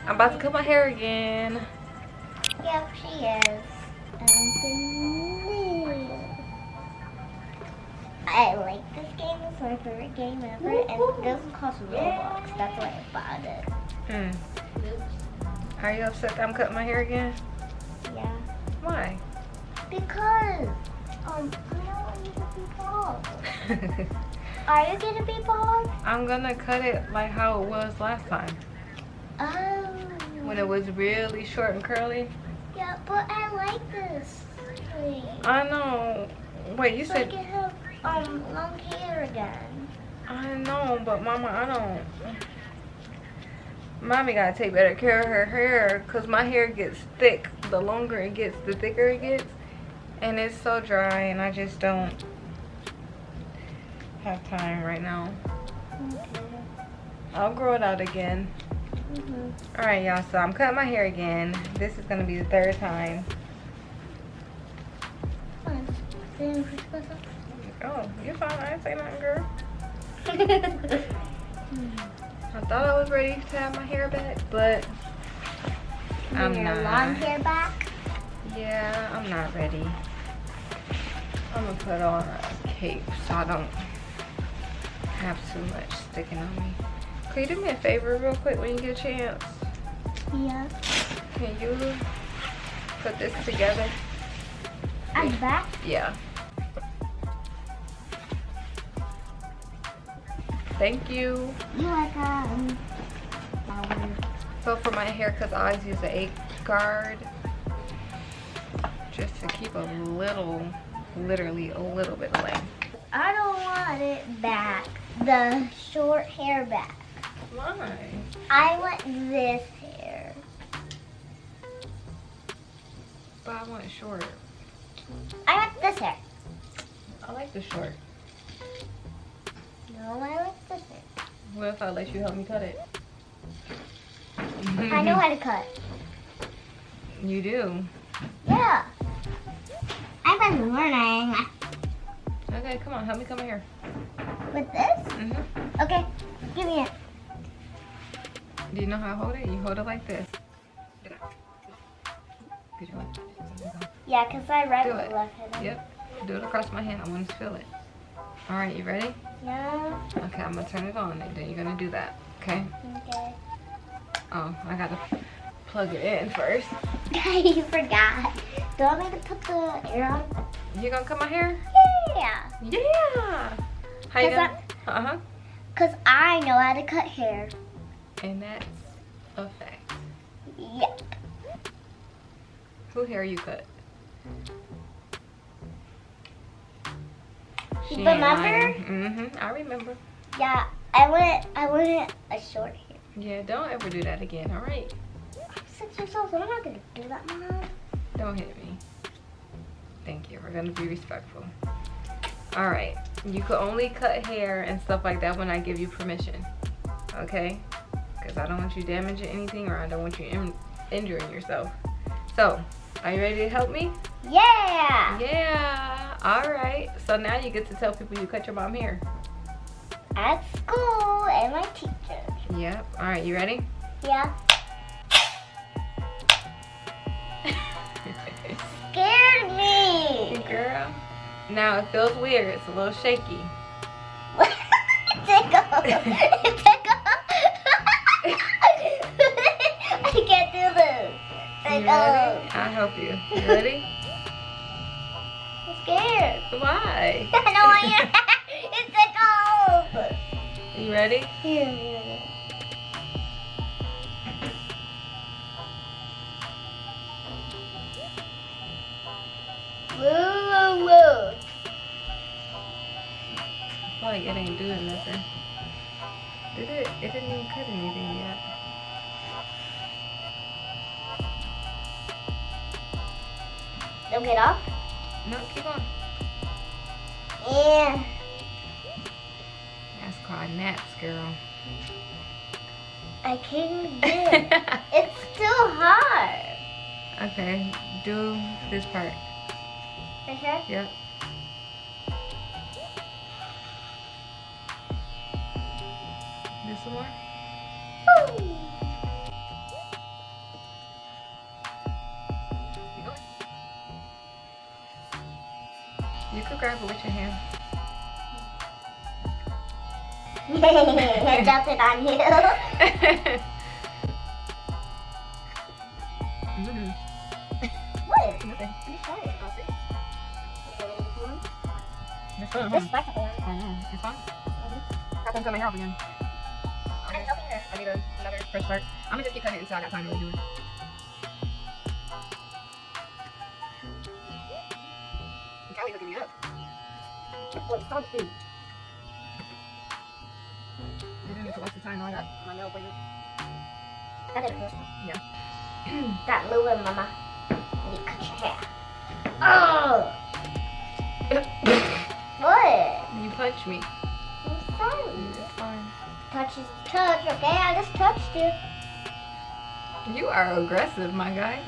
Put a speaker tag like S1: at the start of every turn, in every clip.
S1: I'm about to cut my hair again.
S2: Yep, she is. I like this game. It's my favorite game ever, and it doesn't cost Robux. That's why I bought it.
S1: Are you upset that I'm cutting my hair again?
S2: Yeah.
S1: Why?
S2: Because I don't want you to be bald. Are you gonna be bald?
S1: I'm gonna cut it like how it was last time.
S2: Oh.
S1: When it was really short and curly.
S2: Yeah, but I like this.
S1: I know. Wait, you
S2: So I
S1: said...
S2: can have long hair again.
S1: I know, but Mama, I don't... Mommy gotta take better care of her hair because my hair gets thick. The longer it gets, the thicker it gets. And it's so dry and I just don't have time right now.
S2: Okay.
S1: I'll grow it out again. Alright, y'all, so I'm cutting my hair again. This is gonna be the third time.
S2: Fine.
S1: Oh, you're fine. I didn't say nothing, girl. I thought I was ready to have my hair back, but I'm
S2: Your
S1: not.
S2: long hair back?
S1: Yeah, I'm not ready. I'm gonna put on a cape so I don't have too much sticking on me. Can you do me a favor real quick when you get a chance?
S2: Yeah.
S1: Can you put this together?
S2: I'm back.
S1: Yeah. Thank you.
S2: You like
S1: So for my hair, because I always use the 8-guard just to keep a little, literally a little bit of length.
S2: I don't want it back. The short hair back.
S1: Why?
S2: I want this hair.
S1: But I want it short.
S2: I want this hair.
S1: I like the short.
S2: No, I like this hair.
S1: What if I let you help me cut it?
S2: I know how to cut.
S1: You do?
S2: Yeah. I've been learning.
S1: Okay, come on, help me cut my hair.
S2: With this?
S1: Mm-hmm.
S2: Okay, give me it.
S1: Do you know how to hold it? You hold it like this. Good job.
S2: Yeah, because I read
S1: Do
S2: with
S1: it.
S2: left-handed.
S1: Yep. Do it across my hand. I want to feel it. All right, you ready?
S2: No.
S1: Okay, I'm gonna turn it on, and then you're gonna do that. Okay?
S2: Okay.
S1: Oh, I gotta plug it in first.
S2: You forgot. Do you want me to put the air on?
S1: You gonna cut my hair?
S2: Yeah.
S1: Yeah. How you gonna? Uh-huh.
S2: Because I know how to cut hair.
S1: And that's a fact.
S2: Yep.
S1: Who hair you cut?
S2: You remember?
S1: Mm-hmm. I remember.
S2: Yeah, I wanted a short hair.
S1: Yeah, don't ever do that again, all right?
S2: I'm 6 years old, so I'm not going to do that, Mom.
S1: Don't hit me. Thank you. We're gonna be respectful. All right. You could only cut hair and stuff like that when I give you permission. Okay? Because I don't want you damaging anything, or I don't want you injuring yourself. So, are you ready to help me?
S2: Yeah.
S1: Yeah. All right. So now you get to tell people you cut your mom hair.
S2: At school and my teacher.
S1: Yep. All right. You ready?
S2: Yeah. Scared me.
S1: Girl. Now it feels weird. It's a little shaky.
S2: It tickles. It tickles. I can't do this.
S1: You ready? I'll help you. You ready?
S2: I'm scared.
S1: Why?
S2: I don't want you. It tickles.
S1: You ready?
S2: Yeah. Woo, woo, woo.
S1: I feel like it ain't doing nothing. Did it? It didn't even cut anything yet.
S2: Don't get off?
S1: No, keep on.
S2: Yeah.
S1: That's called naps, girl.
S2: I can't do it. It's too hard.
S1: Okay, do this part.
S2: For sure?
S1: Yep. Do some more.
S2: Woo.
S1: You could grab it with your hand.
S2: It jumped on you.
S1: Mm-hmm.
S2: What?
S1: Nothing.
S2: You started.
S1: It's fun.
S2: This back up.
S1: I know. It's fun. Got them coming out again.
S2: I'm helping her.
S1: I need another fresh start. I'm gonna just keep cutting it until I got time to really do it. Callie's looking me up. What's so cute? I didn't need to watch the time. Now I got my nail appointment.
S2: That didn't hurt.
S1: Yeah.
S2: Got moving, Mama. You cut your hair. Oh! What?
S1: You punched me.
S2: I'm sorry.
S1: It's fine.
S2: Touch is touch, okay? I just touched you.
S1: You are aggressive, my guy.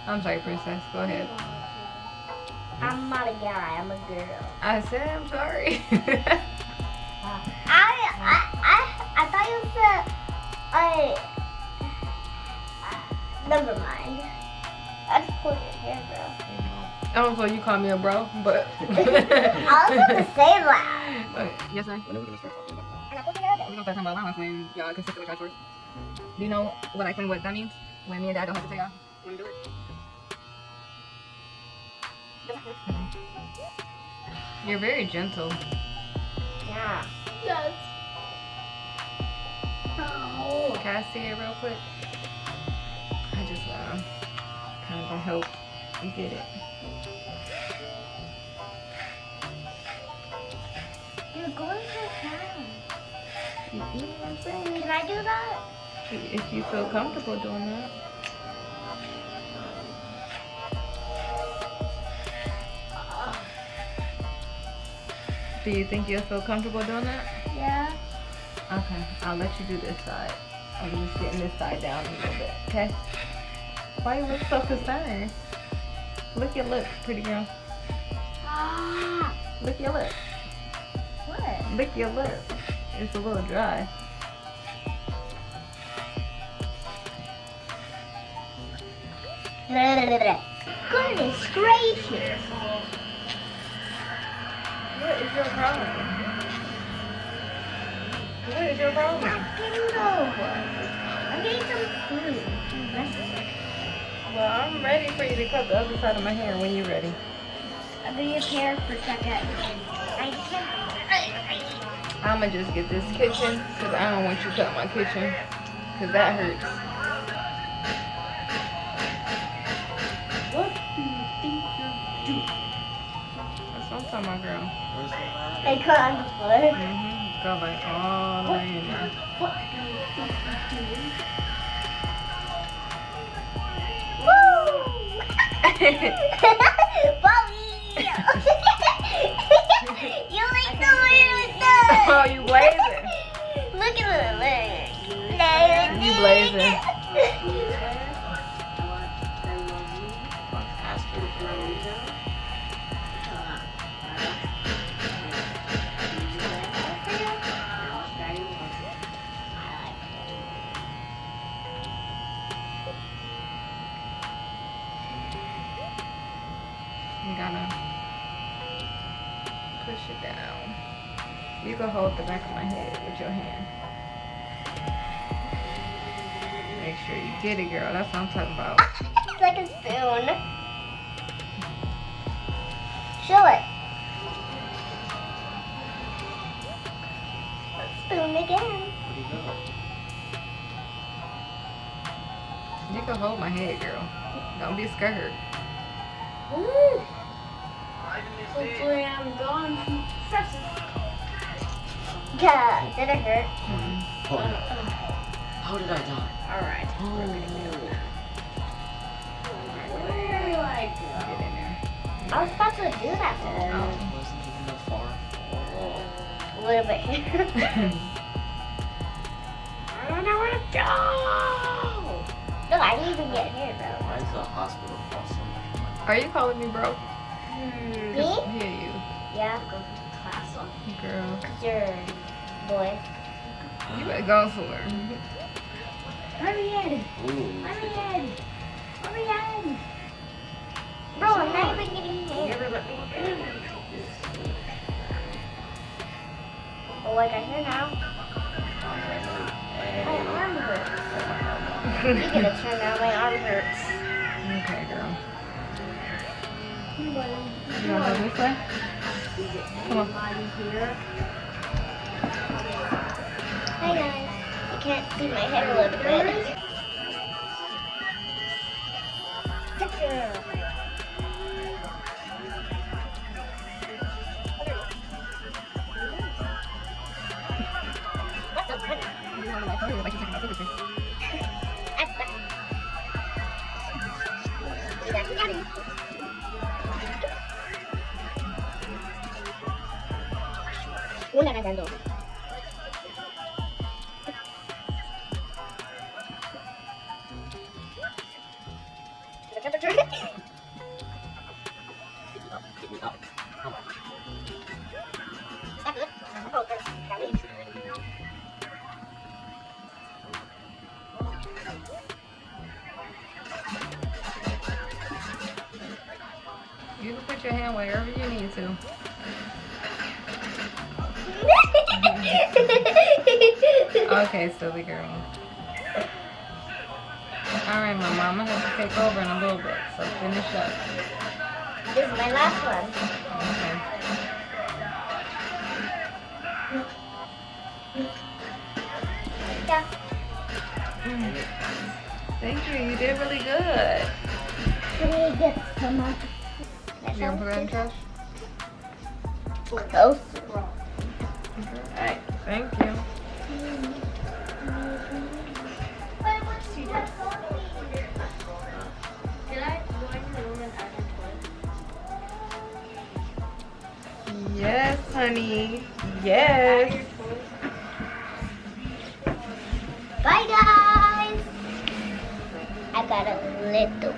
S1: I'm sorry, princess. Go ahead.
S2: I'm not a guy, I'm a girl.
S1: I said I'm sorry.
S2: I thought you said never mind. I just pulled your hair, bro.
S1: Oh, so you call me a bro, but.
S2: I was about to say that.
S1: Yes, sir.
S3: When are we gonna start talking about
S2: And I pulled your hair.
S1: We're gonna start talking about allowance when y'all consistently try to work. Do you know what I explain what that means? When me and dad don't have to tell y'all when to do it? You're very gentle.
S2: Yeah. Yes. Oh.
S1: Can I see it real quick? I just kind of help you get it.
S2: You're going so fast.
S1: You know what I'm saying?
S2: Can I do that?
S1: If you feel comfortable doing that. Do you think you'll feel comfortable doing that?
S2: Yeah.
S1: Okay, I'll let you do this side. I'm just getting this side down a little bit, okay? Why you look so concerned? Lick your lip, pretty girl.
S2: Ah.
S1: Lick your lip.
S2: What?
S1: Lick your lip. It's a little dry.
S2: Goodness gracious.
S1: What is your problem? What is your problem?
S2: I'm getting over. I'm getting some food.
S1: Well, I'm ready for you to cut the other side of my hair when you're ready.
S2: I'll be your hair for a second.
S1: I'ma just get this kitchen because I don't want you cutting my kitchen because that hurts.
S2: What do you think you're doing?
S1: That's what I'm talking about, girl.
S3: Where's the line?
S2: They cut on the floor.
S1: Go like all the way in there.
S2: What do you think you're doing? Bobby! You like the way it does!
S1: Oh, you blazing.
S2: Look at the leg.
S1: You blazing.
S3: Ask her for a reason.
S1: You gotta push it down. You can hold the back of my head with your hand. Make sure you get it, girl. That's what I'm talking about.
S2: It's like a spoon. Show it. Spoon again.
S3: Where'd he go?
S1: You can hold my head, girl. Don't be scared.
S2: Ooh. Hopefully I'm gone from stresses. Yeah, did it hurt?
S3: Oh, how did I die?
S2: Alright.
S3: Oh.
S1: Get in there.
S2: I was about to do that to them.
S3: I wasn't even that far.
S2: A little bit here. I don't know where to go. No, I didn't even get here, bro.
S3: Why is the hospital cost so much money?
S1: Are you calling me bro?
S2: Me?
S1: Hear you,
S2: Yeah. Class on.
S1: girl.
S2: You're a boy.
S1: You better go somewhere.
S2: Hurry in.
S3: Ooh.
S2: Hurry in. Hurry in. Bro, I'm not even getting
S3: You
S2: hair.
S3: never let me in.
S2: Oh, I got hair now. My arm hurts. You gotta turn now. My arm hurts.
S1: Okay, girl. You want to go this way? Come on.
S2: Hi guys. You can't see my head a little bit. Una cantando.
S3: Get me up. Come on.
S1: You can put your hand wherever you need to. Okay, silly girl. Alright, my mama has to take over in a little bit, so finish up.
S2: This is my last one.
S1: Okay.
S2: Yeah.
S1: Thank you, you did really good.
S2: Let me get some of
S1: You gonna put that in the trash?
S2: those.
S1: Alright, thank you. Yes, honey. Yes.
S2: Bye guys. I got a little